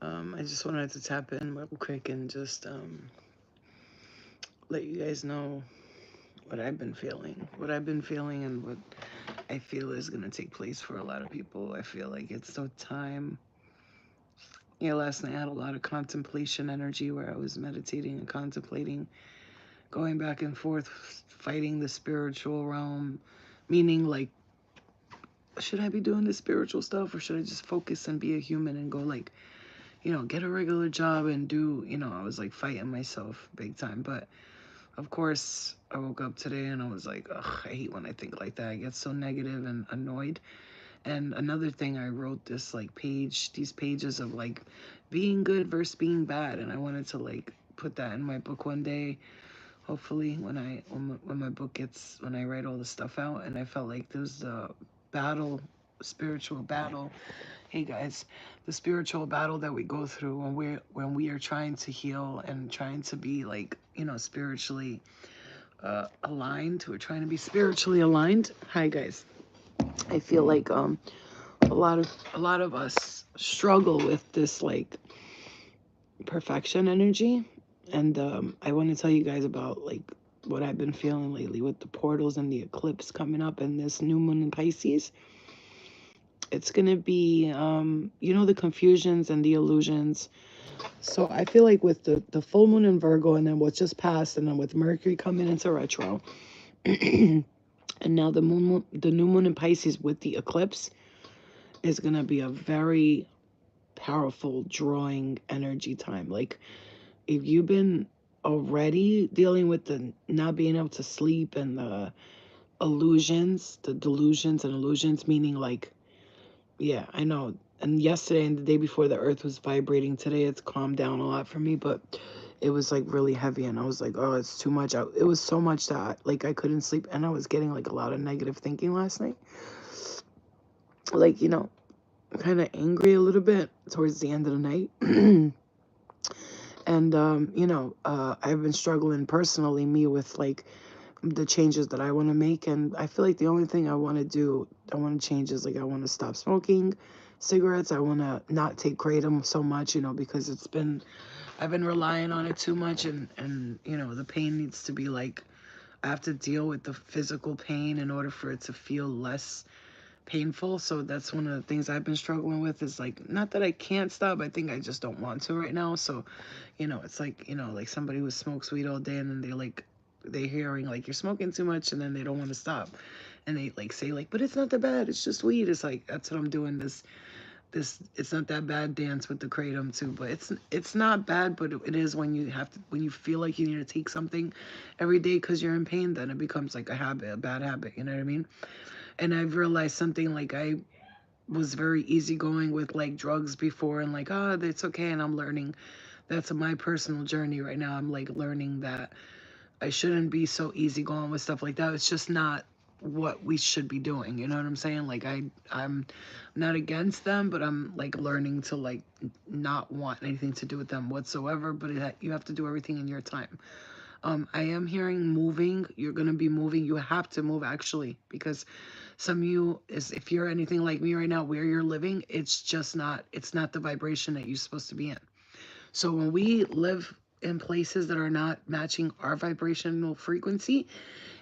I just wanted to tap in real quick and just let you guys know what I've been feeling. What I've been feeling and what I feel is going to take place for a lot of people. I feel like it's so time. Yeah, last night I had a lot of contemplation energy where I was meditating and contemplating, going back and forth, fighting the spiritual realm, meaning like, should I be doing this spiritual stuff or should I just focus and be a human and go like, get a regular job and do, I was like fighting myself big time. But of course, I woke up today and I was like, ugh, I hate when I think like that. I get so negative and annoyed. And another thing, I wrote this like these pages of like being good versus being bad. And I wanted to like put that in my book one day. Hopefully, when my book gets, when I write all the stuff out. And I felt like there was the battle, spiritual battle. Hey guys, the spiritual battle that we go through when we are trying to heal and trying to be like, spiritually aligned. We're trying to be spiritually aligned. Hi guys. I feel like a lot of us struggle with this like perfection energy. And I want to tell you guys about like what I've been feeling lately with the portals and the eclipse coming up and this new moon in Pisces. It's gonna be the confusions and the illusions. So I feel like with the full moon in Virgo and then what's just passed and then with Mercury coming into retro and now the new moon in Pisces with the eclipse is gonna be a very powerful drawing energy time. Like if you've been already dealing with the not being able to sleep and the delusions and illusions, meaning like, yeah, I know. And yesterday and the day before, the earth was vibrating. Today it's calmed down a lot for me, but it was like really heavy and I was like, oh, it's too much. It was so much that like I couldn't sleep and I was getting like a lot of negative thinking last night. Like, kind of angry a little bit towards the end of the night. And I've been struggling personally, me, with like the changes that I want to make. And I feel like the only thing I want to change is like I want to stop smoking cigarettes. I want to not take kratom so much, because I've been relying on it too much. And the pain needs to be like, I have to deal with the physical pain in order for it to feel less painful. So that's one of the things I've been struggling with is like, not that I can't stop, I think I just don't want to right now. So, it's like, like somebody who smokes weed all day and then they hearing like you're smoking too much and then they don't want to stop. And they like say like, but it's not that bad, it's just weed. It's like that's what I'm doing, this it's not that bad dance with the kratom too. But it's not bad, but it is when you feel like you need to take something every day because you're in pain, then it becomes like a habit, a bad habit, you know what I mean? And I've realized something, like I was very easygoing with like drugs before and like, oh, that's okay. And I'm learning, that's my personal journey right now. I'm like learning that I shouldn't be so easygoing with stuff like that. It's just not what we should be doing. You know what I'm saying? Like I'm not against them, but I'm like learning to like not want anything to do with them whatsoever. But you have to do everything in your time. I am hearing moving. You're gonna be moving. You have to move actually, because some of you is, if you're anything like me right now, where you're living, it's not the vibration that you're supposed to be in. So when we live in places that are not matching our vibrational frequency,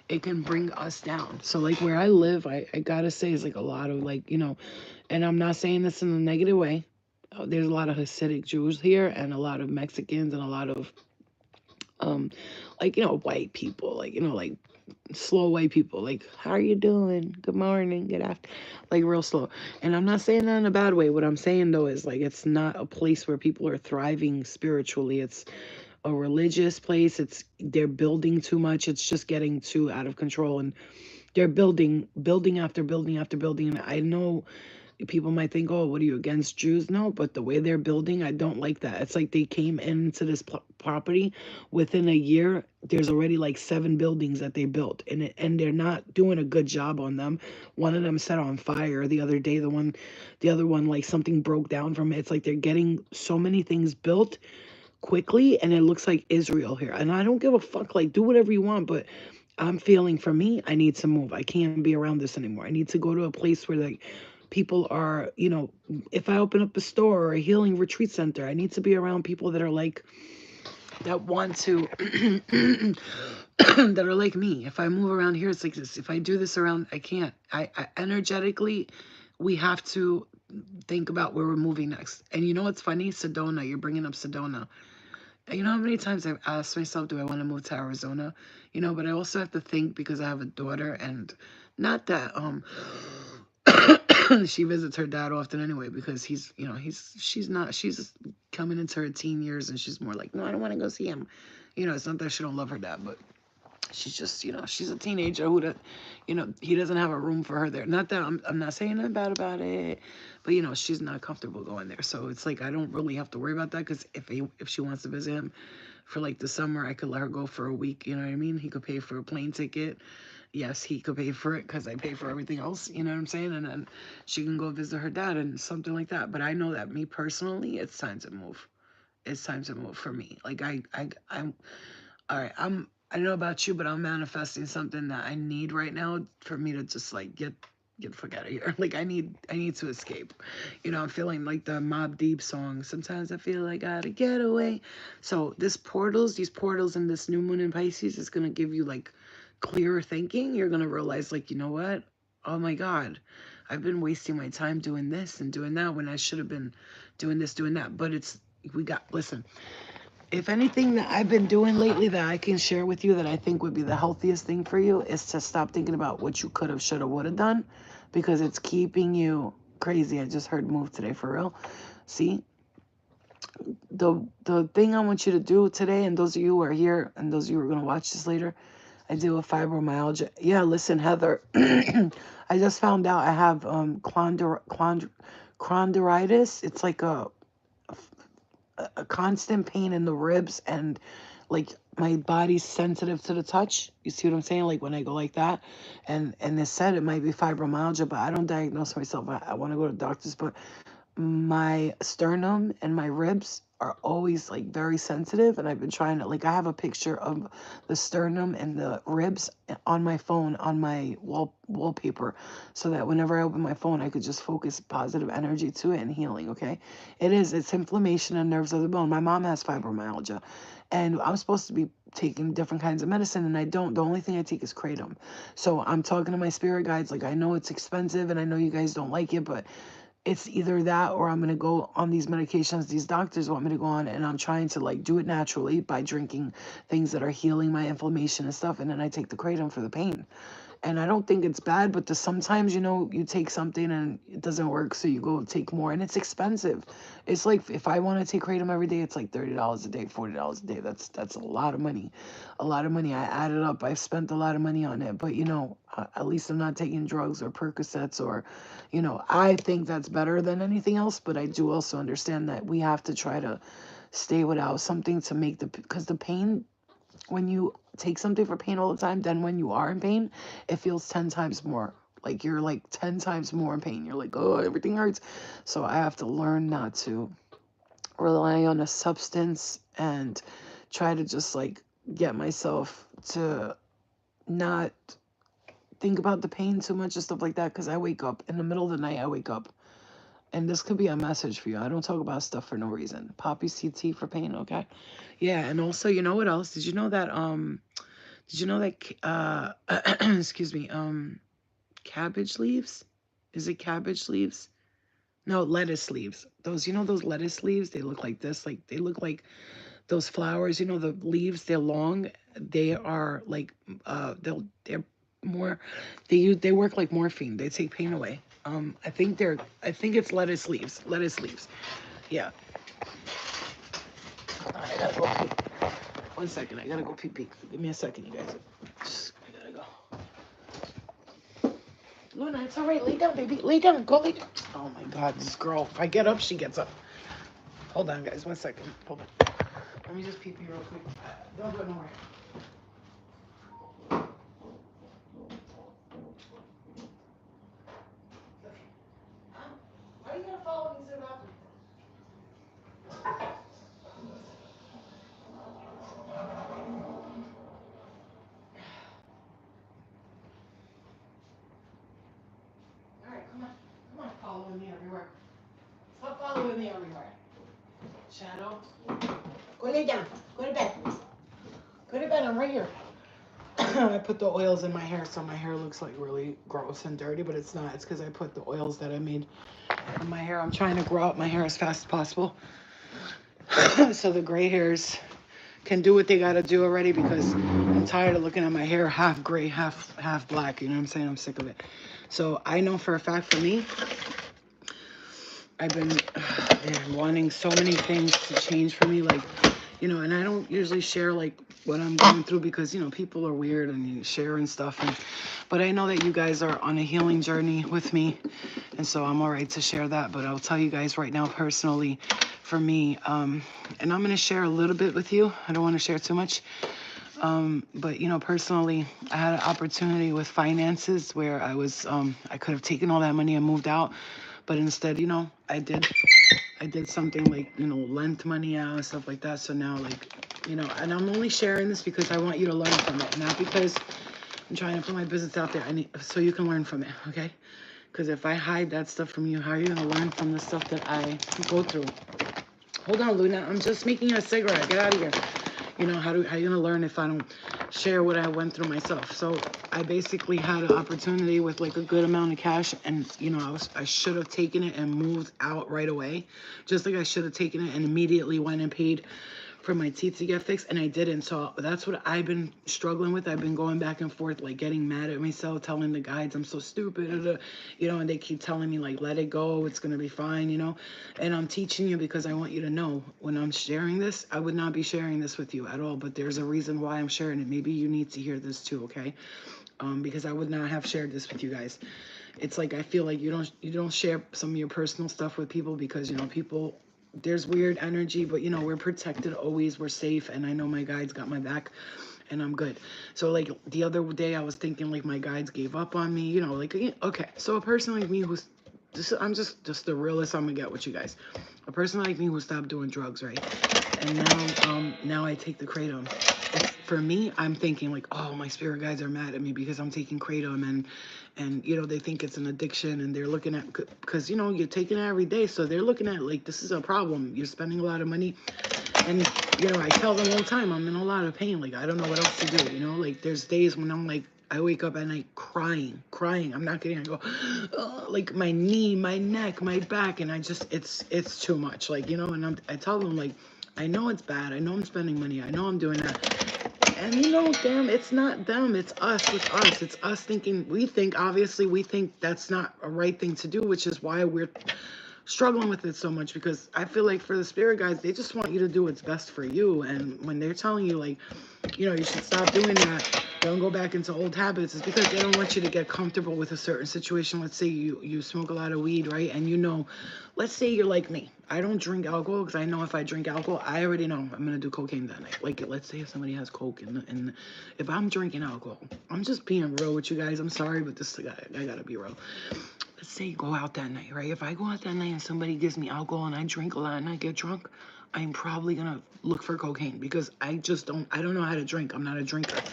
it can bring us down. So like where I live, I gotta say is like a lot of like, and I'm not saying this in a negative way. There's a lot of Hasidic Jews here and a lot of Mexicans and a lot of um like white people, like like slow white people, like how are you doing, good morning, good after, like real slow. And I'm not saying that in a bad way. What I'm saying though is like it's not a place where people are thriving spiritually. It's a religious place. They're building too much. It's just getting too out of control, and they're building after building after building. And I know people might think, oh, what are you, against Jews? No, but the way they're building, I don't like that. It's like they came into this property within a year. There's already like 7 buildings that they built, and they're not doing a good job on them. One of them set on fire the other day. The other one, like something broke down from it. It's like they're getting so many things built quickly, and it looks like Israel here. And I don't give a fuck. Like, do whatever you want, but I'm feeling, for me, I need to move. I can't be around this anymore. I need to go to a place where like people are, you know, if I open up a store or a healing retreat center, I need to be around people that are like, that want to, that are like me. If I move around here, it's like this. If I do this around, I can't. I energetically, we have to think about where we're moving next. And you know what's funny? Sedona, you're bringing up Sedona. You know how many times I've asked myself, do I want to move to Arizona? You know, but I also have to think because I have a daughter, and not that she visits her dad often anyway, because he's, you know, she's coming into her teen years, and she's more like, no, I don't want to go see him. You know, it's not that she don't love her dad, but she's just, you know, she's a teenager who, that, you know, he doesn't have a room for her there. Not that I'm not saying nothing bad about it, but you know, she's not comfortable going there. So it's like I don't really have to worry about that, because if she wants to visit him for like the summer, I could let her go for a week. You know what I mean? He could pay for a plane ticket. Yes, he could pay for it because I pay for everything else. You know what I'm saying? And then she can go visit her dad and something like that. But I know that me personally, it's time to move. It's time to move for me. Like I'm all right. I don't know about you, but I'm manifesting something that I need right now for me to just like get the fuck out of here. Like I need to escape. You know, I'm feeling like the Mobb Deep song. Sometimes I feel like I gotta get away. So these portals and this new moon in Pisces is gonna give you like clearer thinking. You're gonna realize, like, you know what? Oh my God, I've been wasting my time doing this and doing that when I should have been doing this, doing that. But listen, if anything that I've been doing lately that I can share with you that I think would be the healthiest thing for you is to stop thinking about what you could have, should have, would have done, because it's keeping you crazy. I just heard move today for real. See, the thing I want you to do today, and those of you who are here and those of you who are going to watch this later, I deal with fibromyalgia. Yeah, listen, Heather, I just found out I have chondritis. It's like a constant pain in the ribs, and like my body's sensitive to the touch. You see what I'm saying? Like when I go like that, and they said it might be fibromyalgia, but I don't diagnose myself. I want to go to doctors, but my sternum and my ribs are always like very sensitive, and I've been trying to, like, I have a picture of the sternum and the ribs on my phone, on my wallpaper, so that whenever I open my phone I could just focus positive energy to it and healing. Okay, it's inflammation and nerves of the bone. My mom has fibromyalgia, and I'm supposed to be taking different kinds of medicine, and I don't. The only thing I take is kratom. So I'm talking to my spirit guides, like, I know it's expensive and I know you guys don't like it, but it's either that or I'm going to go on these medications these doctors want me to go on, and I'm trying to like do it naturally by drinking things that are healing my inflammation and stuff, and then I take the kratom for the pain. And I don't think it's bad, but sometimes, you know, you take something and it doesn't work, so you go take more, and it's expensive. It's like if I want to take kratom every day, it's like $30 a day, $40 a day. That's a lot of money, a lot of money. I added up. I've spent a lot of money on it, but you know, at least I'm not taking drugs or Percocets or, you know, I think that's better than anything else. But I do also understand that we have to try to stay without something to make because the pain, when you take something for pain all the time, then when you are in pain, it feels 10 times more. Like you're like 10 times more in pain. You're like, oh, everything hurts. So I have to learn not to rely on a substance and try to just like get myself to not think about the pain too much and stuff like that. Because I wake up in the middle of the night, I wake up. And this could be a message for you. I don't talk about stuff for no reason. Poppy CT for pain, okay? Yeah, and also, you know what else? Did you know that excuse me, cabbage leaves? Is it cabbage leaves? No, lettuce leaves. Those, you know, those lettuce leaves, they look like this. Like they look like those flowers, you know, the leaves, they're long. They are like they're more, they work like morphine. They take pain away. I think it's lettuce leaves. Lettuce leaves. Yeah. All right, I gotta go pee. 1 second, I gotta go pee pee. Give me a second, you guys. I gotta go. Luna, it's all right. Lay down, baby. Lay down. Go lay down. Oh my God, this girl. If I get up, she gets up. Hold on, guys. 1 second. Hold on. Let me just pee pee real quick. Don't go nowhere. Why are you gonna follow me to the bathroom? All right, come on. Come on, Shadow. Go lay down. Go to bed. Go to bed. I'm right here. I put the oils in my hair so my hair looks like really gross and dirty, but it's not. It's because I put the oils that I made in my hair. I'm trying to grow out my hair as fast as possible so the gray hairs can do what they gotta do already because I'm tired of looking at my hair half gray, half black. You know what I'm saying? I'm sick of it. So I know for a fact for me, I've been man, wanting so many things to change for me, like, you know, and I don't usually share like what I'm going through because, you know, people are weird and you share and stuff. But I know that you guys are on a healing journey with me. And so I'm all right to share that. But I'll tell you guys right now, personally, for me, and I'm going to share a little bit with you. I don't want to share too much. But, you know, personally, I had an opportunity with finances where I could have taken all that money and moved out. But instead, you know, I did something like, you know, lent money out and stuff like that. So now, like, you know, and I'm only sharing this because I want you to learn from it, not because I'm trying to put my business out there. So you can learn from it, okay? Because if I hide that stuff from you, how are you gonna learn from the stuff that I go through? Hold on, Luna. I'm just making a cigarette. Get out of here. You know, how you gonna learn if I don't share what I went through myself? So I basically had an opportunity with like a good amount of cash, and you know, I should have taken it and moved out right away, just like I should have taken it and immediately went and paid for my teeth to get fixed, and I didn't. So that's what I've been struggling with. I've been going back and forth, like getting mad at myself, telling the guides I'm so stupid, you know, and they keep telling me like, let it go, it's gonna be fine, you know. And I'm teaching you because I want you to know when I'm sharing this, I would not be sharing this with you at all, but there's a reason why I'm sharing it. Maybe you need to hear this too, okay? Because I would not have shared this with you guys. It's like I feel like you don't share some of your personal stuff with people because, you know, people, there's weird energy, but you know, we're protected always, we're safe, and I know my guides got my back and I'm good. So like the other day I was thinking like my guides gave up on me, you know, like, okay, so a person like me who's I'm just the realest I'm gonna get with you guys. A person like me who stopped doing drugs, right? And now I take the kratom. For me, I'm thinking like, oh, my spirit guides are mad at me because I'm taking kratom, and you know, they think it's an addiction, and they're looking at, because you know, you're taking it every day, so they're looking at like, this is a problem. You're spending a lot of money, and you know, I tell them all the time I'm in a lot of pain. Like I don't know what else to do. You know, like there's days when I'm like, I wake up at night crying. I'm not kidding. I go, oh, like my knee, my neck, my back, and I just, it's too much. Like, you know, and I tell them like, I know it's bad. I know I'm spending money. I know I'm doing that. And you know, damn, it's not them. It's us with us. It's us thinking, obviously, we think that's not a right thing to do, which is why we're struggling with it so much, because I feel like for the spirit guides, they just want you to do what's best for you. And when they're telling you like, you know, you should stop doing that, don't go back into old habits, it's because they don't want you to get comfortable with a certain situation. Let's say you smoke a lot of weed, right? And you know, let's say you're like me. I don't drink alcohol because I know if I drink alcohol, I already know I'm gonna do cocaine that night. Like, let's say if somebody has coke, and if I'm drinking alcohol, I'm just being real with you guys. I'm sorry, but I gotta be real. Let's say you go out that night, right? If I go out that night and somebody gives me alcohol and I drink a lot and I get drunk, I'm probably gonna look for cocaine because I don't know how to drink. I'm not a drinker,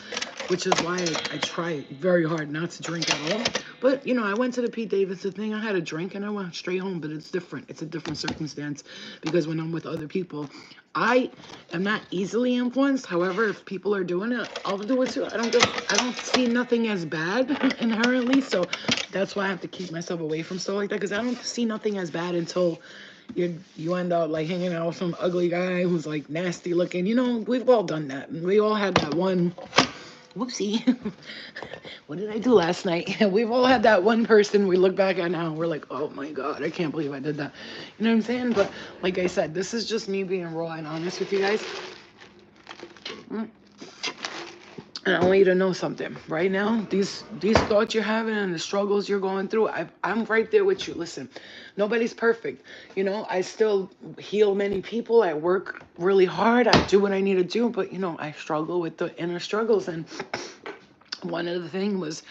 which is why I try very hard not to drink at all. But, you know, I went to the Pete Davidson thing. I had a drink and I went straight home, but it's different. It's a different circumstance because when I'm with other people, I am not easily influenced. However, if people are doing it, I'll do it too. I don't see nothing as bad inherently. So that's why I have to keep myself away from stuff like that, because I don't see nothing as bad until you end up like hanging out with some ugly guy who's like nasty looking. You know, we've all done that. We all had that one. Whoopsie. What did I do last night? We've all had that one person we look back at now and we're like, oh my God, I can't believe I did that. You know what I'm saying? But like I said, this is just me being raw and honest with you guys. And I want you to know something. Right now, these thoughts you're having and the struggles you're going through, I'm right there with you. Listen, nobody's perfect. You know, I still heal many people. I work really hard. I do what I need to do. But, you know, I struggle with the inner struggles. And one of the things was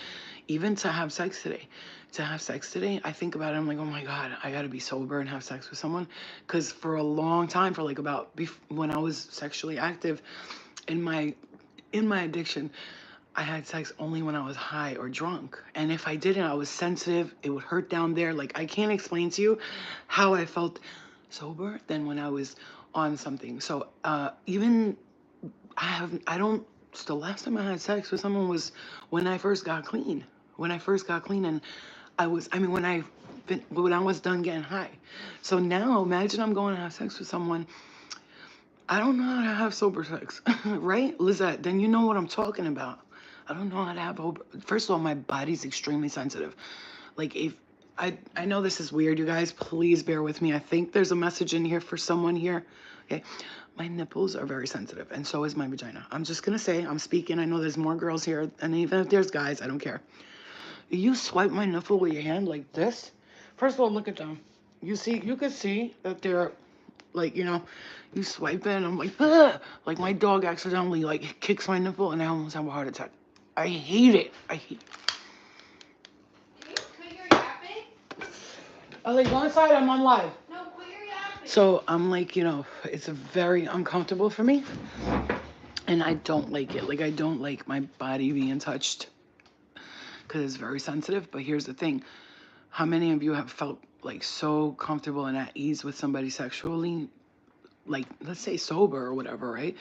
even to have sex today. I think about it. I'm like, oh my God, I got to be sober and have sex with someone. Because for a long time, for like when I was sexually active in my addiction, I had sex only when I was high or drunk. And if I didn't, I was sensitive. It would hurt down there. Like, I can't explain to you how I felt sober than when I was on something. So even I don't. The last time I had sex with someone was when I first got clean. When I first got clean, and when I was done getting high. So now imagine I'm going to have sex with someone. I don't know how to have sober sex, right, Lizette? Then you know what I'm talking about. I don't know how to have First of all, my body's extremely sensitive. Like if I know this is weird, you guys. Please bear with me. I think there's a message in here for someone here. Okay, my nipples are very sensitive, and so is my vagina. I'm just gonna say I'm speaking. I know there's more girls here, and even if there's guys, I don't care. You swipe my nipple with your hand like this. First of all, look at them. You could see that they're like, you swipe it and I'm like, ugh! Like my dog accidentally like kicks my nipple and I almost have a heart attack. I hate it. I hate it. Quit your yapping. I like go inside, I'm on live. No, quit your yapping. So I'm like, it's a very uncomfortable for me. And I don't like it. Like I don't like my body being touched because it's very sensitive. But here's the thing. How many of you have felt like so comfortable and at ease with somebody sexually, like let's say sober or whatever, right?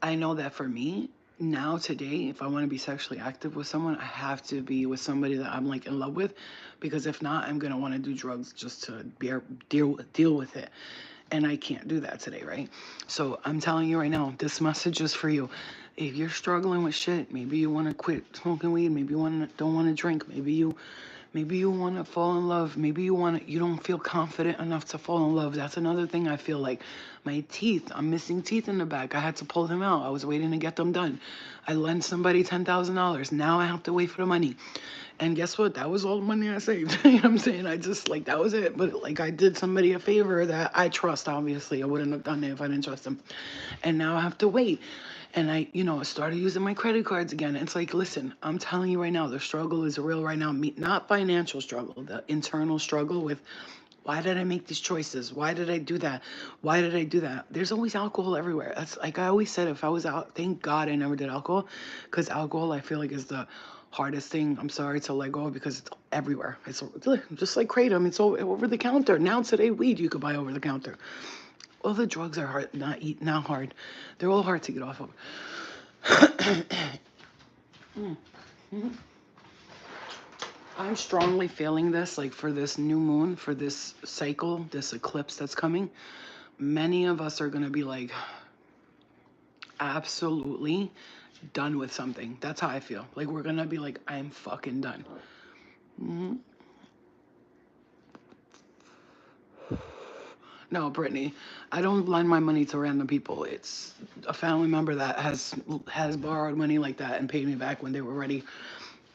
I know that for me now today, if I want to be sexually active with someone, I have to be with somebody that I'm like in love with, because if not, I'm gonna want to do drugs just to deal with it, and I can't do that today, right? So I'm telling you right now, this message is for you. If you're struggling with shit, maybe you want to quit smoking weed, maybe you don't want to drink, maybe you want to fall in love. Maybe you don't feel confident enough to fall in love. That's another thing. I feel like my teeth, I'm missing teeth in the back. I had to pull them out. I was waiting to get them done. I lent somebody $10,000. Now I have to wait for the money. And guess what? That was all the money I saved. You know what I'm saying? I just, like, that was it. But, like, I did somebody a favor that I trust, obviously. I wouldn't have done it if I didn't trust them. And now I have to wait. And I, started using my credit cards again. It's like, listen, I'm telling you right now, the struggle is real right now. Not financial struggle, the internal struggle with, why did I make these choices? Why did I do that? Why did I do that? There's always alcohol everywhere. That's like I always said, if I was out, thank God I never did alcohol, because alcohol I feel like is the hardest thing, I'm sorry, to let go of, because it's everywhere. It's just like kratom. It's over the counter. Now today, weed you could buy over the counter. All the drugs are hard, not hard. They're all hard to get off of. I'm strongly feeling this, like for this new moon, for this cycle, this eclipse that's coming. Many of us are going to be like absolutely done with something. That's how I feel. Like we're going to be like, I'm fucking done. Mm-hmm. No, Brittany, I don't lend my money to random people. It's a family member that has borrowed money like that and paid me back when they were ready.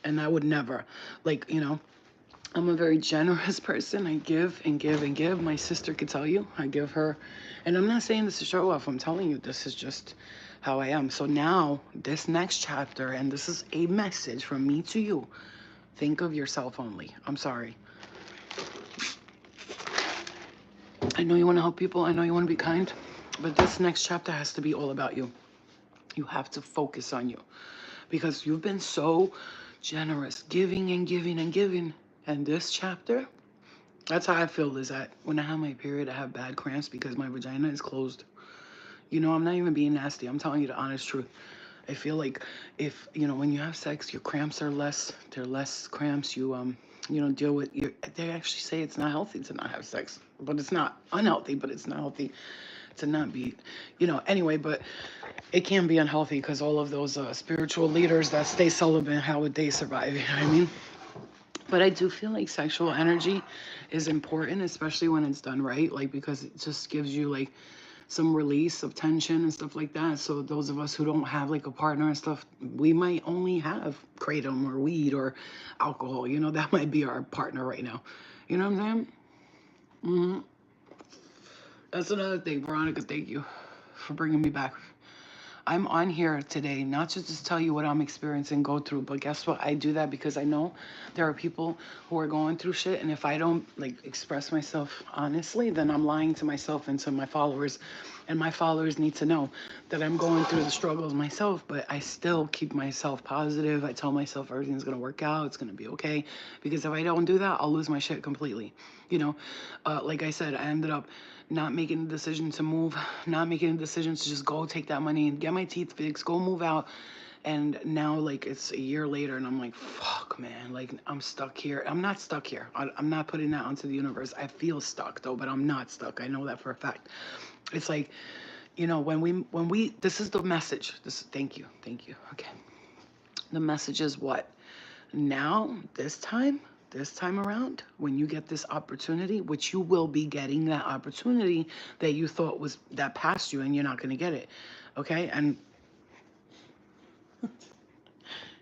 And I would never, like, I'm a very generous person. I give and give and give. My sister could tell you, I give her, and I'm not saying this to show off. I'm telling you, this is just how I am. So now, this next chapter, and this is a message from me to you. Think of yourself only. I'm sorry. I know you want to help people. I know you want to be kind, but this next chapter has to be all about you. You have to focus on you, because you've been so generous, giving and giving and giving. And this chapter, that's how I feel, is that when I have my period, I have bad cramps because my vagina is closed. I'm not even being nasty. I'm telling you the honest truth. I feel like if, when you have sex, your cramps are less. They're less cramps. Deal with they actually say it's not healthy to not have sex, but it's not unhealthy, but it's not healthy to not be, anyway, but it can be unhealthy because all of those spiritual leaders that stay celibate, how would they survive? You know what I mean? But I do feel like sexual energy is important, especially when it's done right, like because it just gives you like some release of tension and stuff like that. So those of us who don't have like a partner and stuff, we might only have kratom or weed or alcohol. That might be our partner right now. You know what I'm saying? Hmm. That's another thing, Veronica. Thank you for bringing me back. I'm on here today not to just tell you what I'm experiencing, go through, but guess what? I do that because I know there are people who are going through shit, and if I don't like express myself honestly, then I'm lying to myself and to my followers, and my followers need to know that I'm going through the struggles myself, but I still keep myself positive. I tell myself everything's gonna work out, it's gonna be okay, because if I don't do that, I'll lose my shit completely. Like I said, I ended up not making the decision to move, not making the decision to just go take that money and get my teeth fixed, go move out. And now, like, it's a year later, and I'm like, fuck, man. Like, I'm stuck here. I'm not stuck here. I'm not putting that onto the universe. I feel stuck, though, but I'm not stuck. I know that for a fact. It's like, you know, this is the message. Thank you. Okay. The message is what? Now, this time around, when you get this opportunity, which you will be getting that opportunity that you thought was, that passed you, and you're not going to get it. Okay. And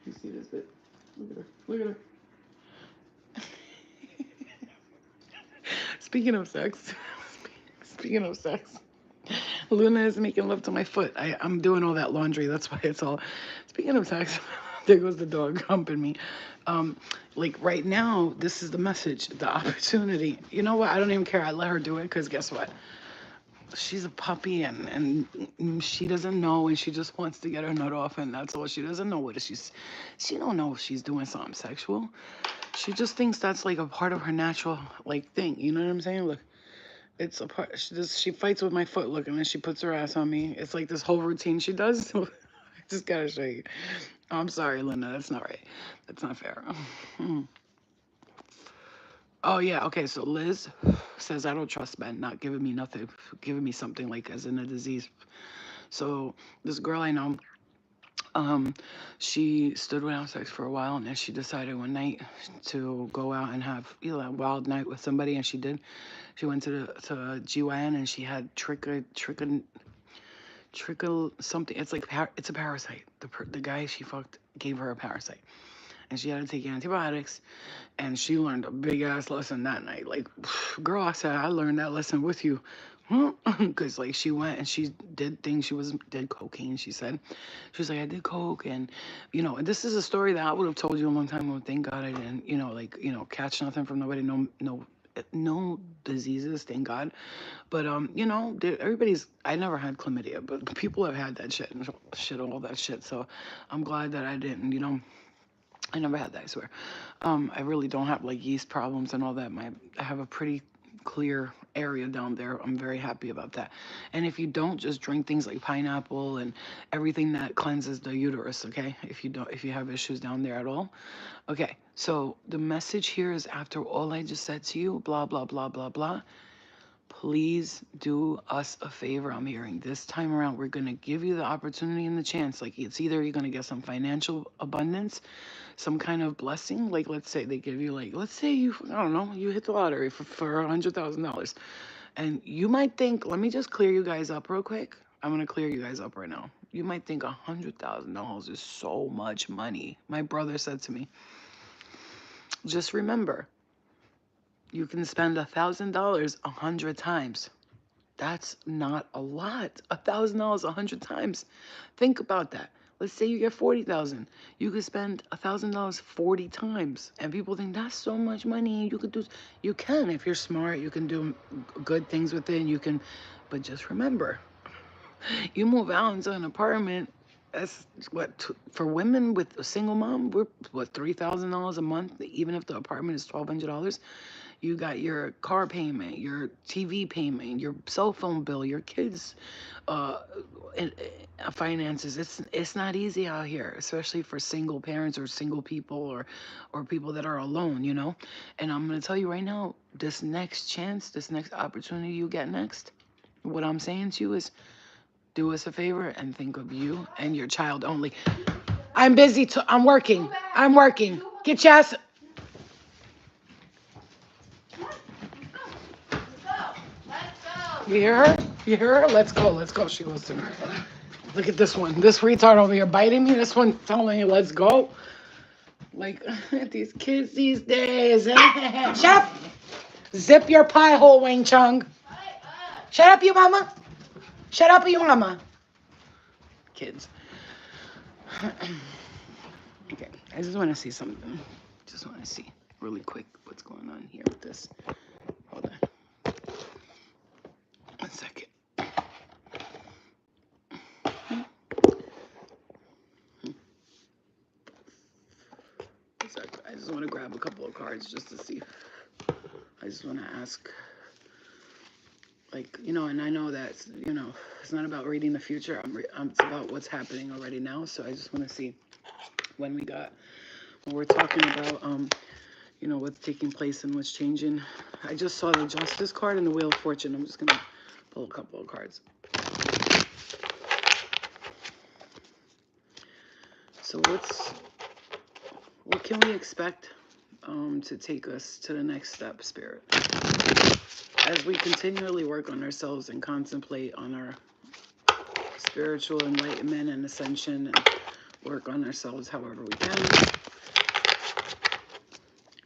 you see this bit? Look at her. Speaking of sex, Luna is making love to my foot. I'm doing all that laundry. That's why it's all. Speaking of sex, there goes the dog humping me. Like right now, this is the message, the opportunity. You know what? I don't even care. I let her do it because guess what? She's a puppy and she doesn't know, and she just wants to get her nut off, and that's all. She doesn't know what she don't know if she's doing something sexual. She just thinks that's like a part of her natural like thing. You know what I'm saying? Look, it's a part. She fights with my foot. Look, and then she puts her ass on me. It's like this whole routine she does. I just gotta show you. I'm sorry, Linda. That's not right. That's not fair. Oh yeah, okay. So Liz says I don't trust men, not giving me nothing, giving me something like as in a disease. So this girl I know, um, she stood without sex for a while, and then she decided one night to go out and have, you know, a wild night with somebody, and she did. She went to GYN, and she had trickle something. It's like it's a parasite. The guy she fucked gave her a parasite, and she had to take antibiotics. And she learned a big ass lesson that night. Like, girl, I said I learned that lesson with you, because like she went and she did things. Did cocaine. She said, she was like, I did coke, and you know, and this is a story that I would have told you a long time ago. Thank God I didn't, you know, like, you know, catch nothing from nobody. No diseases, thank God. But you know, everybody's. I never had chlamydia, but people have had that shit and all that shit. So I'm glad that I didn't. You know, I never had that, I swear. I really don't have like yeast problems and all that. I have a pretty clear area down there. I'm very happy about that. And if you don't, just drink things like pineapple and everything that cleanses the uterus, okay? If you have issues down there at all. Okay, so the message here is, after all I just said to you, blah, blah, blah, blah, blah, please do us a favor. I'm hearing this time around, we're going to give you the opportunity and the chance. Like, it's either you're going to get some financial abundance, some kind of blessing. Like, let's say they give you, like, let's say you, I don't know, you hit the lottery for $100,000. And you might think, let me just clear you guys up real quick. I'm going to clear you guys up right now. You might think $100,000 is so much money. My brother said to me, just remember, you can spend $1,000 100 times. That's not a lot. $1,000 100 times. Think about that. Let's say you get 40,000. You could spend $1,000 40 times, and people think that's so much money. You can if you're smart. You can do good things with it. And you can, but just remember, you move out into an apartment. That's what, for women with a single mom. We're what, $3,000 a month, even if the apartment is $1,200. You got your car payment, your TV payment, your cell phone bill, your kids' uh, finances. It's not easy out here, especially for single parents or single people or people that are alone, you know. And I'm gonna tell you right now, this next chance, this next opportunity you get next, what I'm saying to you is, do us a favor and think of you and your child only. I'm busy. I'm working. I'm working. Get your ass. You hear her? You hear her? Let's go. Let's go. She goes to me. Look at this one. This retard over here biting me. This one telling me, let's go. Like, these kids these days. Shut up. Zip your pie hole, Wing Chung. Shut up, you mama. Shut up, you mama. Kids. Okay. I just want to see something. Just want to see really quick what's going on here with this. Hold on. 1 second. I just want to grab a couple of cards just to see. I just want to ask. Like, and I know that, it's not about reading the future. It's about what's happening already now. So I just want to see when we're talking about, what's taking place and what's changing. I just saw the Justice card and the Wheel of Fortune. I'm just going to pull a couple of cards. So what can we expect to take us to the next step, Spirit? As we continually work on ourselves and contemplate on our spiritual enlightenment and ascension and work on ourselves however we can.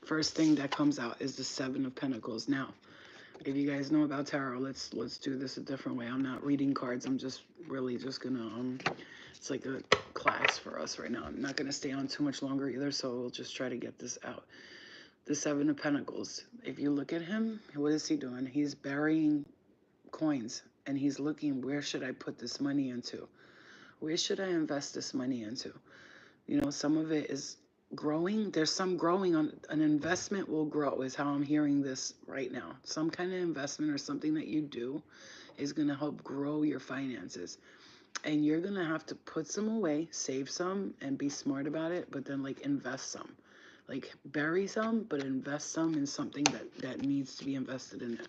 First thing that comes out is the Seven of Pentacles. Now, if you guys know about tarot, let's do this a different way. I'm not reading cards. I'm just really just gonna it's like a class for us right now. I'm not gonna stay on too much longer either, so we'll just try to get this out. The Seven of Pentacles. If you look at him, what is he doing? He's burying coins and he's looking, where should I put this money into? Where should I invest this money into? Some of it is growing. There's some growing on an investment will grow is how I'm hearing this right now. Some kind of investment or something that you do is going to help grow your finances. And you're going to have to put some away, save some, and be smart about it, but then like invest some. Like bury some, but invest some in something that needs to be invested in it.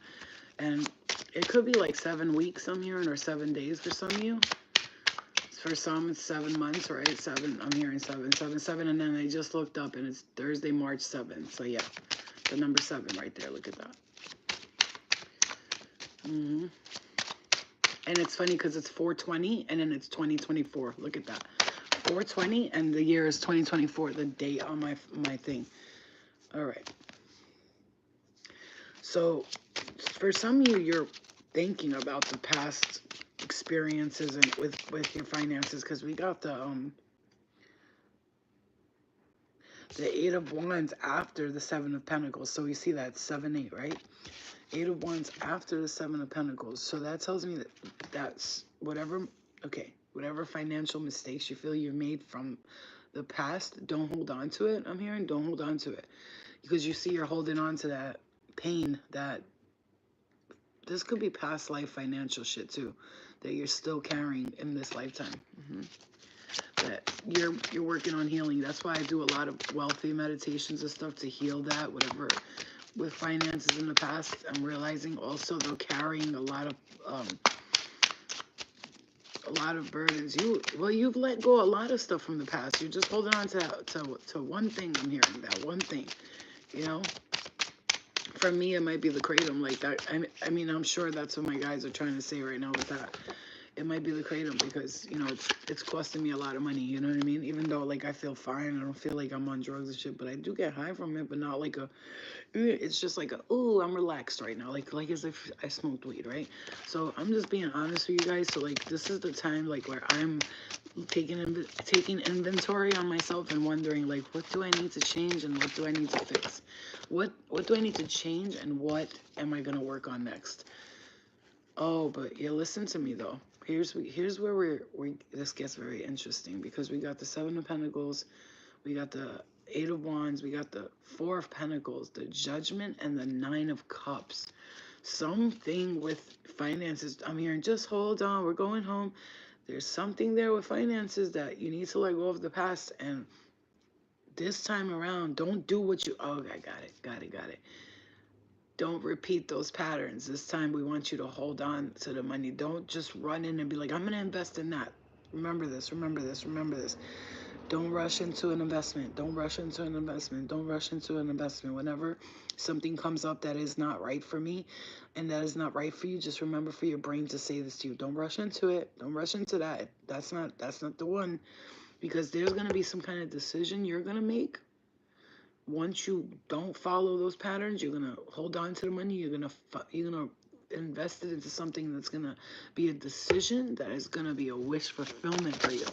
And it could be like 7 weeks I'm hearing, or 7 days for some of you. For some, it's 7 months, right? 7, I'm hearing 7, 7, 7. And then I just looked up and it's Thursday, March 7th. So yeah, the number 7 right there. Look at that. And it's funny because it's 420 and then it's 2024. Look at that. 420 and the year is 2024, the date on my thing. All right. So for some of you, you're thinking about the past experiences and with your finances, because we got the 8 of Wands after the 7 of Pentacles. So you see that 7, 8, right? 8 of Wands after the 7 of Pentacles. So that tells me that that's whatever financial mistakes you feel you made from the past, don't hold on to it. I'm hearing don't hold on to it, because you see you're holding on to that pain, that this could be past life financial shit too, that you're still carrying in this lifetime. That you're working on healing. That's why I do a lot of wealthy meditations and stuff to heal that, whatever. With finances in the past, I'm realizing also they're carrying a lot of burdens. You've let go a lot of stuff from the past. You're just holding on to one thing. I'm hearing that one thing, For me, it might be the kratom, like that. I mean, I'm sure that's what my guys are trying to say right now with that. It might be the kratom because, it's costing me a lot of money, you know what I mean? Even though, like, I feel fine, I don't feel like I'm on drugs and shit, but I do get high from it, but not like it's just like ooh, I'm relaxed right now, like as if I smoked weed, right? So I'm just being honest with you guys. So like, this is the time, like, where I'm taking inventory on myself and wondering, like, what do I need to change and what do I need to fix? What do I need to change and what am I gonna work on next? Oh, but yeah, listen to me though. Here's where this gets very interesting, because we got the 7 of Pentacles, we got the 8 of Wands, we got the 4 of Pentacles, the Judgment, and the 9 of Cups. Something with finances. I'm hearing, just hold on, we're going home. There's something there with finances that you need to let go of the past. And this time around, don't do what you... Oh, I got it. Don't repeat those patterns. This time we want you to hold on to the money. Don't just run in and be like, I'm going to invest in that. Remember this. Don't rush into an investment. Whenever something comes up that is not right for me and that is not right for you, just remember for your brain to say this to you. Don't rush into it. Don't rush into that. That's not the one, because there's going to be some kind of decision you're going to make. Once you don't follow those patterns, you're going to hold on to the money. You're going to invest it into something that's going to be a decision that is going to be a wish fulfillment for you.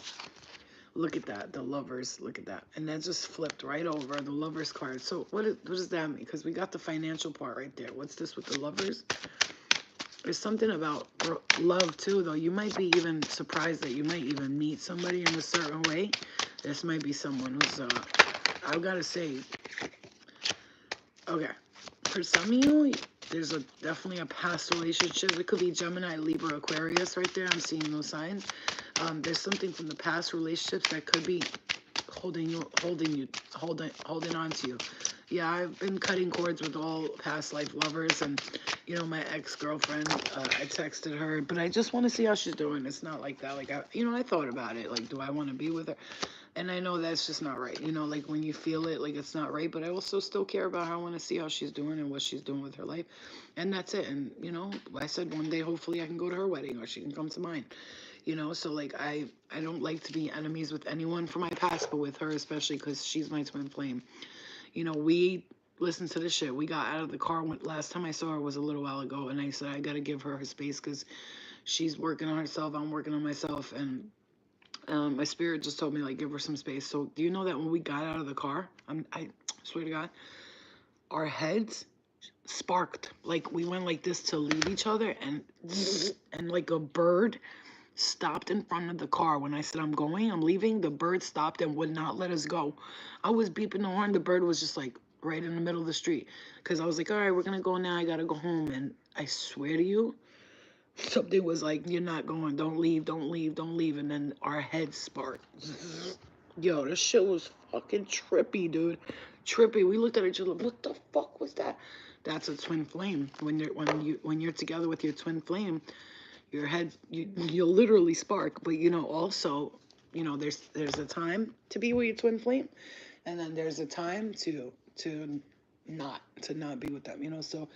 Look at that, the Lovers, look at that. And that just flipped right over, the Lovers card. So what does that mean? Because we got the financial part right there. What's this with the Lovers? There's something about love too, though. You might be even surprised that you might even meet somebody in a certain way. This might be someone who's, I've got to say, okay, for some of you, There's definitely a past relationship. It could be Gemini, Libra, Aquarius right there. I'm seeing those signs. There's something from the past relationships that could be holding on to you. Yeah, I've been cutting cords with all past life lovers, and my ex-girlfriend, I texted her, but I just want to see how she's doing. It's not like that. Like, I thought about it. Like, do I want to be with her? And I know that's just not right. Like when you feel it, like it's not right, but I also still care about her. I want to see how she's doing and what she's doing with her life. And that's it. And, I said one day, hopefully I can go to her wedding or she can come to mine. So like I don't like to be enemies with anyone from my past, but with her especially because she's my twin flame. We listen to this shit. We got out of the car last time I saw her was a little while ago, and I said I gotta give her space because she's working on herself. I'm working on myself, and my spirit just told me like give her some space. So do you know that when we got out of the car, I swear to God, our heads sparked. Like we went like this to leave each other, and like a bird stopped in front of the car. When I said I'm leaving, the bird stopped and would not let us go. I was beeping the horn. The bird was just like right in the middle of the street because I was like, all right, we're gonna go now. I gotta go home. And I swear to you, something was like, you're not going. Don't leave. Don't leave. Don't leave. And then our heads sparked. Yo, this shit was fucking trippy, dude. Trippy. We looked at each other. What the fuck was that? That's a twin flame. When you're together with your twin flame, your head you'll literally spark. But also, there's a time to be with your twin flame, and then there's a time to not be with them. So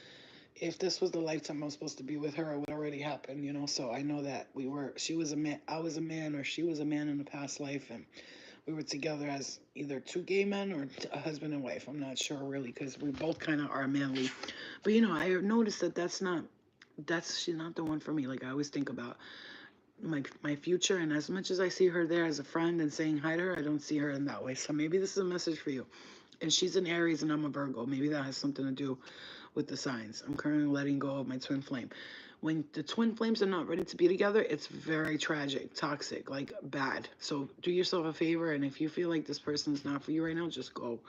if this was the lifetime I was supposed to be with her, it would already happen. So I know that she was a man, I was a man, or she was a man in a past life, and we were together as either two gay men or a husband and wife. I'm not sure really, because we both kind of are manly. But I noticed that she's not the one for me. Like I always think about my future, and as much as I see her there as a friend and saying hi to her, I don't see her in that way. So maybe this is a message for you. And she's an Aries and I'm a Virgo. Maybe that has something to do with the signs. I'm currently letting go of my twin flame. When the twin flames are not ready to be together, it's very tragic, toxic, like bad. So do yourself a favor, and if you feel like this person's not for you right now, just go.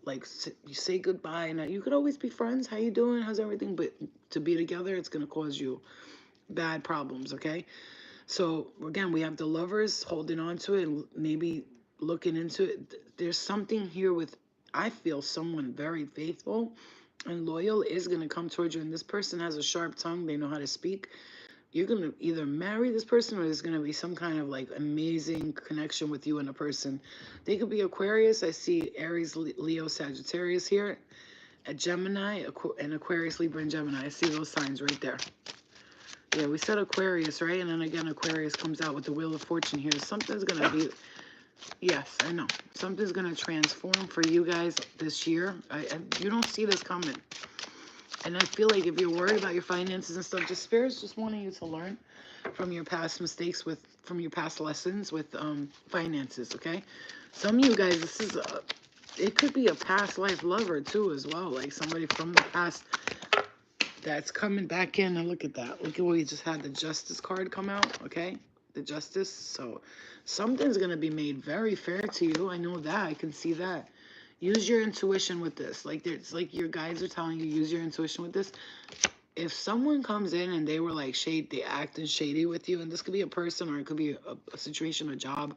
Like you say goodbye, and you could always be friends. How you doing? How's everything? But to be together, it's gonna cause you bad problems. Okay. So again, we have the lovers holding on to it and maybe looking into it. There's something here with, I feel someone very faithful and loyal is going to come towards you. And this person has a sharp tongue. They know how to speak. You're going to either marry this person or there's going to be some kind of like amazing connection with you and a person. They could be Aquarius. I see Aries, Leo, Sagittarius here. A Gemini, and Aquarius, Libra, and Gemini. I see those signs right there. Yeah, we said Aquarius, right? And then again, Aquarius comes out with the Wheel of Fortune here. Something's going to be, yes, I know. Something's going to transform for you guys this year. You don't see this coming. And I feel like if you're worried about your finances and stuff, just Spirit's just wanting you to learn from your past mistakes from your past lessons with finances, okay? Some of you guys, it could be a past life lover too as well. Like somebody from the past that's coming back in. And look at that. Look at what we just had the Justice card come out, okay? The Justice. So something's going to be made very fair to you. I know that. I can see that. Use your intuition with this. Like it's like your guides are telling you, use your intuition with this. If someone comes in and they were like they acting shady with you, and this could be a person or it could be a situation, a job,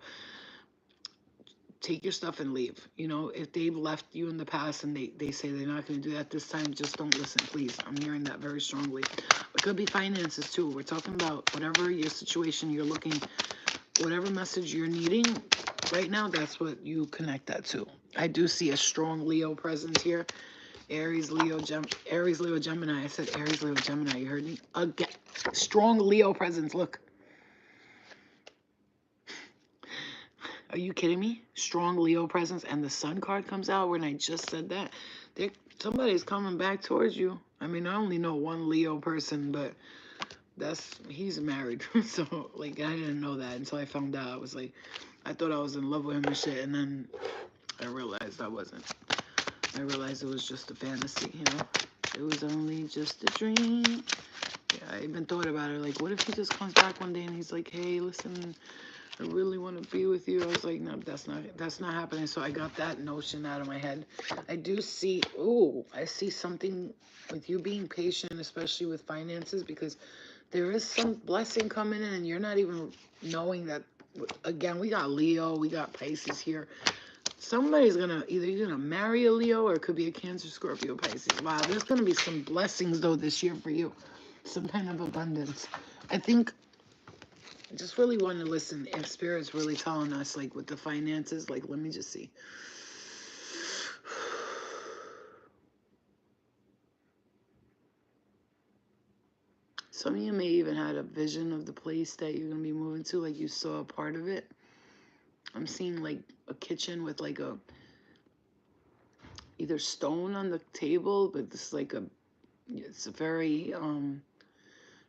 take your stuff and leave. If they've left you in the past and they say they're not going to do that this time, just don't listen, please. I'm hearing that very strongly. It could be finances too. We're talking about whatever your situation you're looking, whatever message you're needing right now, that's what you connect that to. I do see a strong Leo presence here. Aries, Leo, Gemini. I said Aries, Leo, Gemini. You heard me? Again, strong Leo presence. Look. Are you kidding me? Strong Leo presence, and the Sun card comes out when I just said that. Somebody's coming back towards you. I mean, I only know one Leo person, but he's married. So, like, I didn't know that until I found out. I was like, I thought I was in love with him and shit, and then I realized I wasn't. I realized it was just a fantasy, It was only just a dream. Yeah, I even thought about it. Like, what if he just comes back one day and he's like, hey, listen, I really want to be with you. I was like, no, that's not happening. So I got that notion out of my head. I do see, I see something with you being patient, especially with finances, because there is some blessing coming in and you're not even knowing that. Again, we got Leo, we got Pisces here. Somebody's gonna, either you're gonna marry a Leo or it could be a Cancer, Scorpio, Pisces. Wow, there's gonna be some blessings though this year for you. Some kind of abundance. I think I just really want to listen if Spirit's really telling us, like with the finances, like let me just see. Some of you may even had a vision of the place that you're going to be moving to, like you saw a part of it. I'm seeing like a kitchen with like a either stone on the table, but it's like it's a very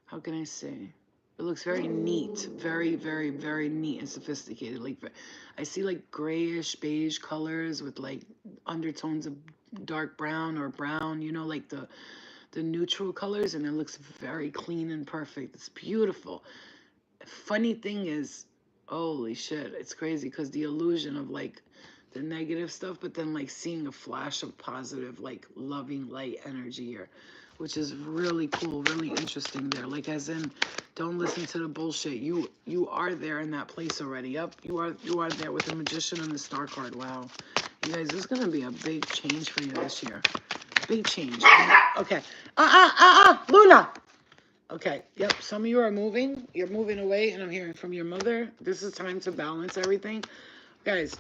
how can I say? It looks very neat, very, very, very neat and sophisticated. Like I see like grayish beige colors with like undertones of dark brown or brown, you know, like the neutral colors, and it looks very clean and perfect. It's beautiful. Funny thing is, holy shit, it's crazy because the illusion of like the negative stuff, but then like seeing a flash of positive, like loving light energy here, which is really cool, really interesting there. Like as in, don't listen to the bullshit. You are there in that place already. Yep, you are there with the Magician and the Star card. Wow, you guys, this is gonna be a big change for you this year. Big change. Okay. Luna. Okay, yep, some of you are moving. You're moving away, and I'm hearing from your mother. This is time to balance everything. Guys,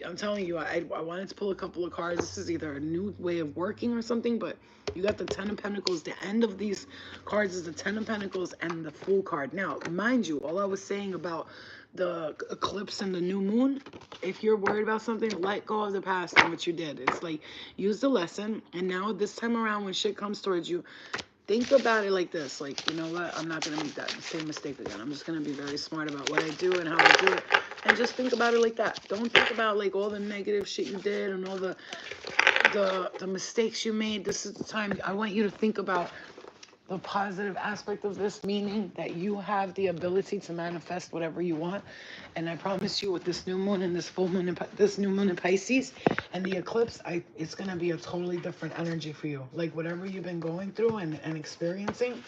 I'm telling you, I wanted to pull a couple of cards. This is either a new way of working or something, but you got the Ten of Pentacles. The end of these cards is the Ten of Pentacles and the Fool card. Now, mind you, all I was saying about the eclipse and the new moon, if you're worried about something, let go of the past and what you did. It's like, use the lesson, and now this time around when shit comes towards you, think about it like this. Like, you know what? I'm not going to make that same mistake again. I'm just going to be very smart about what I do and how I do it. And just think about it like that. Don't think about like all the negative shit you did and all the mistakes you made. This is the time I want you to think about the positive aspect of this, meaning that you have the ability to manifest whatever you want. And I promise you, with this new moon and this full moon, this new moon in Pisces and the eclipse, it's going to be a totally different energy for you. Like whatever you've been going through and experiencing,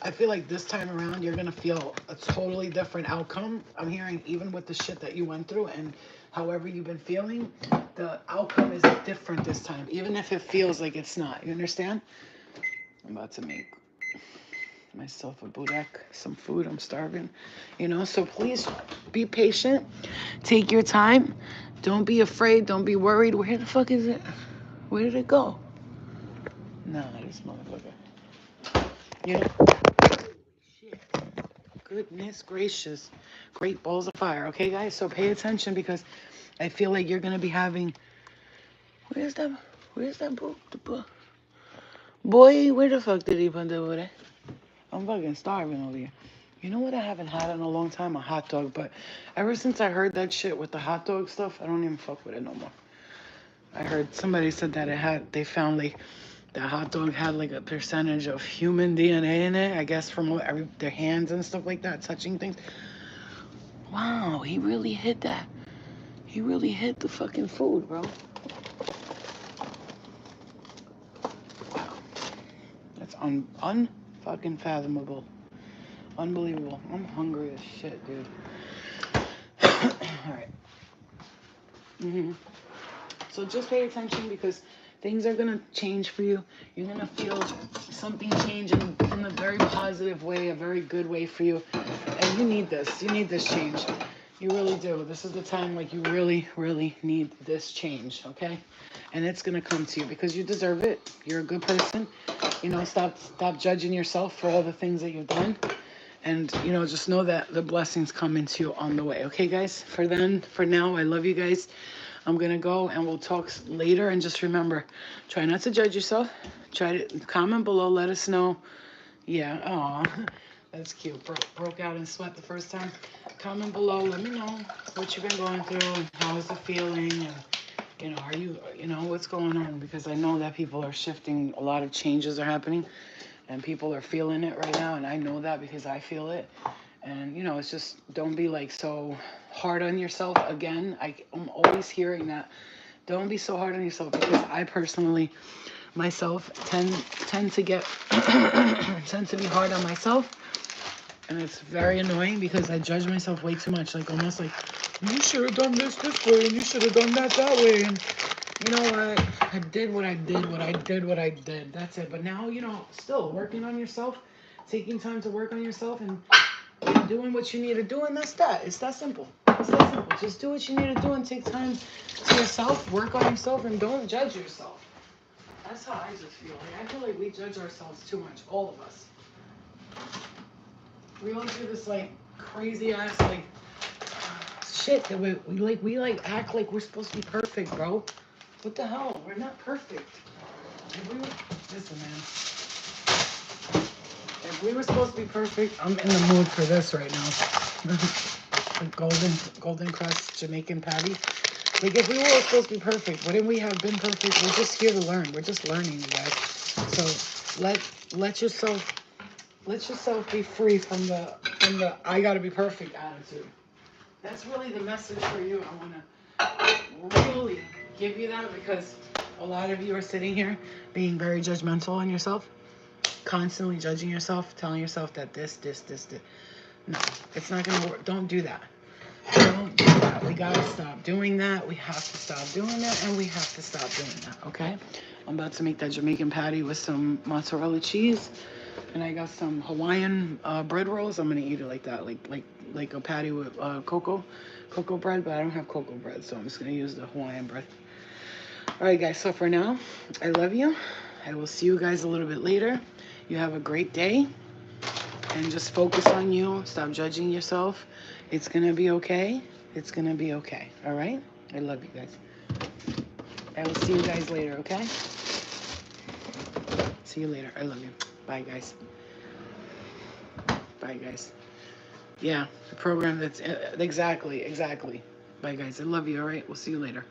I feel like this time around, you're going to feel a totally different outcome. I'm hearing even with the shit that you went through and however you've been feeling, the outcome is different this time, even if it feels like it's not. You understand? I'm about to make myself a burek, some food. I'm starving, so please be patient, take your time, don't be afraid, don't be worried. Where the fuck is it? Where did it go? Nah, this motherfucker, shit, goodness gracious, great balls of fire. Okay guys, so pay attention because I feel like you're gonna be having, where's that boy, where the fuck did he put that over? I'm fucking starving over here. You know what I haven't had in a long time? A hot dog. But ever since I heard that shit with the hot dog stuff, I don't even fuck with it no more. I heard somebody said that they found like the hot dog had like a percentage of human DNA in it, I guess from their hands and stuff like that, touching things. Wow, he really hit that. He really hit the fucking food, bro. Wow. That's unfucking fathomable. Unbelievable. I'm hungry as shit, dude. All right. So just pay attention because things are going to change for you. You're going to feel something change in a very positive way, a very good way for you. And you need this. You need this change. You really do. This is the time like you really, really need this change, okay? And it's going to come to you because you deserve it. You're a good person. Stop judging yourself for all the things that you've done. And, just know that the blessings come into you on the way. Okay, guys? For now, I love you guys. I'm going to go and we'll talk later. And just remember, try not to judge yourself. Try to comment below. Let us know. Yeah. Aw, that's cute. Broke out and sweat the first time. Comment below. Let me know what you've been going through. How is the feeling? And, are you, what's going on? Because I know that people are shifting. A lot of changes are happening. And people are feeling it right now. And I know that because I feel it. And, you know, it's just don't be like so hard on yourself. Again, I'm always hearing that. Don't be so hard on yourself, because I personally myself tend to get tend to be hard on myself, and it's very annoying because I judge myself way too much. Like, almost like, you should have done this way, and you should have done that way. And you know what? I did what I did, what I did. That's it. But now, you know, still working on yourself, taking time to work on yourself, and doing what you need to do, and that's that. It's that simple. It's that simple. Just do what you need to do and take time to yourself, work on yourself, and don't judge yourself. That's how I just feel. Like, I feel like we judge ourselves too much, all of us. We all do this like crazy ass like shit that we act like we're supposed to be perfect, bro. What the hell? We're not perfect. If we were, listen, man. If we were supposed to be perfect, I'm in the mood for this right now. The golden crust Jamaican patty. Like, if we were supposed to be perfect, wouldn't we have been perfect? We're just here to learn. We're just learning, you guys. So let yourself be free from the I gotta be perfect attitude. That's really the message for you. I wanna really give you that, because a lot of you are sitting here being very judgmental on yourself, constantly judging yourself, telling yourself that this. No, it's not gonna work. Don't do that. Don't do that. We gotta stop doing that. We have to stop doing that, and we have to stop doing that, okay? I'm about to make that Jamaican patty with some mozzarella cheese, and I got some Hawaiian bread rolls. I'm gonna eat it like that, like a patty with cocoa bread, but I don't have cocoa bread, so I'm just gonna use the Hawaiian bread. All right, guys. So for now, I love you. I will see you guys a little bit later. You have a great day, and just focus on you. Stop judging yourself. It's gonna be okay. It's gonna be okay. All right? I love you guys. I will see you guys later, okay? See you later. I love you. Bye, guys. Bye, guys. Yeah, the program that's exactly. Bye, guys. I love you. All right? We'll see you later.